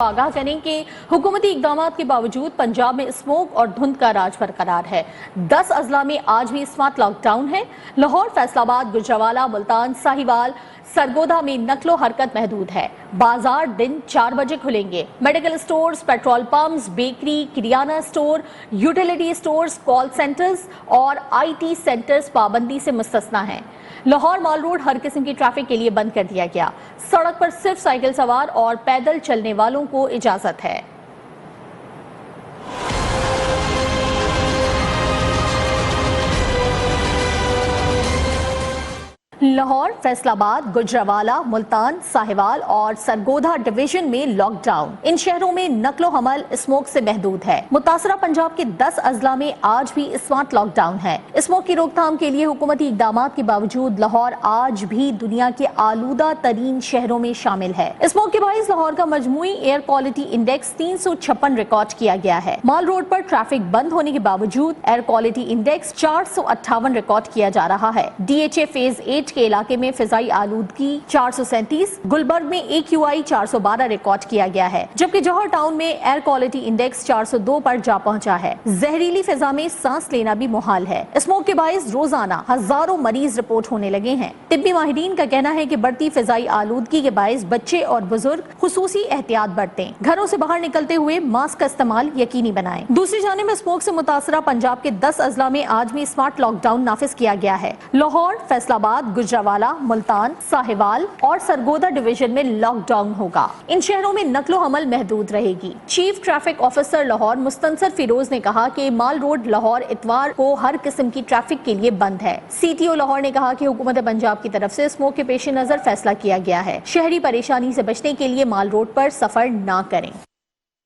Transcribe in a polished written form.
आगाह करें कि हुकूमती इक़दामात के बावजूद पंजाब में स्मोक और धुंध का राज बरकरार है। 10 अजला में आज भी स्मार्ट लॉकडाउन है। लाहौर, फैसलाबाद, गुजरावाला, मुल्तान, साहिवाल, सरगोधा में नकलो हरकत महदूद है। बाजार दिन 4 बजे खुलेंगे। Medical stores, petrol pumps, bakery, kirana store, utility stores, call centres और IT सेंटर्स पाबंदी से मुस्तस्ना हैं। लाहौर माल रोड हर किस्म की ट्रैफिक के लिए बंद कर दिया गया। सड़क पर सिर्फ साइकिल सवार और पैदल चलने वालों को इजाजत है। लाहौर, फैसलाबाद, गुजरावाला, मुल्तान, साहिवाल और सरगोधा डिवीजन में लॉकडाउन। इन शहरों में नकलो हमल स्मोक से महदूद है। मुतासरा पंजाब के 10 अजला में आज भी स्मार्ट लॉकडाउन है। स्मोक की रोकथाम के लिए हुकूमती इक़दामात के बावजूद लाहौर आज भी दुनिया के आलूदा तरीन शहरों में शामिल है। स्मोक के बाइस लाहौर का मजमूई एयर क्वालिटी इंडेक्स 356 रिकॉर्ड किया गया है। माल रोड पर ट्रैफिक बंद होने के बावजूद एयर क्वालिटी इंडेक्स 458 रिकॉर्ड किया जा रहा है। DHA फेज 8 के इलाके में फिजाई आलूदगी 437, गुलबर्ग में AQI 412 रिकॉर्ड किया गया है, जबकि जौहर टाउन में एयर क्वालिटी इंडेक्स 402 पर जा पहुंचा है। जहरीली फिजा में सांस लेना भी मुहाल है। स्मोक के बाइस रोजाना हजारों मरीज रिपोर्ट होने लगे हैं। तिब्बी माहिरीन का कहना है कि बढ़ती फिजाई आलूदगी के बाइस बच्चे और बुजुर्ग खुसूसी एहतियात बरतें। घरों से बाहर निकलते हुए मास्क का इस्तेमाल यकीनी बनाएं। दूसरी जानिब स्मोक से मुतासरा पंजाब के 10 अजला में आज भी स्मार्ट लॉकडाउन नाफिज किया गया है। लाहौर, फैसलाबाद, गुजरावाला, मुल्तान, साहिवाल और सरगोधा डिवीजन में लॉकडाउन होगा। इन शहरों में नकलो हमल महदूद रहेगी। Chief traffic officer Lahore Mustansar Firoz ने कहा कि माल रोड लाहौर इतवार को हर किस्म की ट्रैफिक के लिए बंद है। CTO लाहौर ने कहा कि हुकूमत पंजाब की तरफ से स्मोक के पेश नजर फैसला किया गया है। शहरी परेशानी से बचने के लिए माल रोड पर सफर ना करें।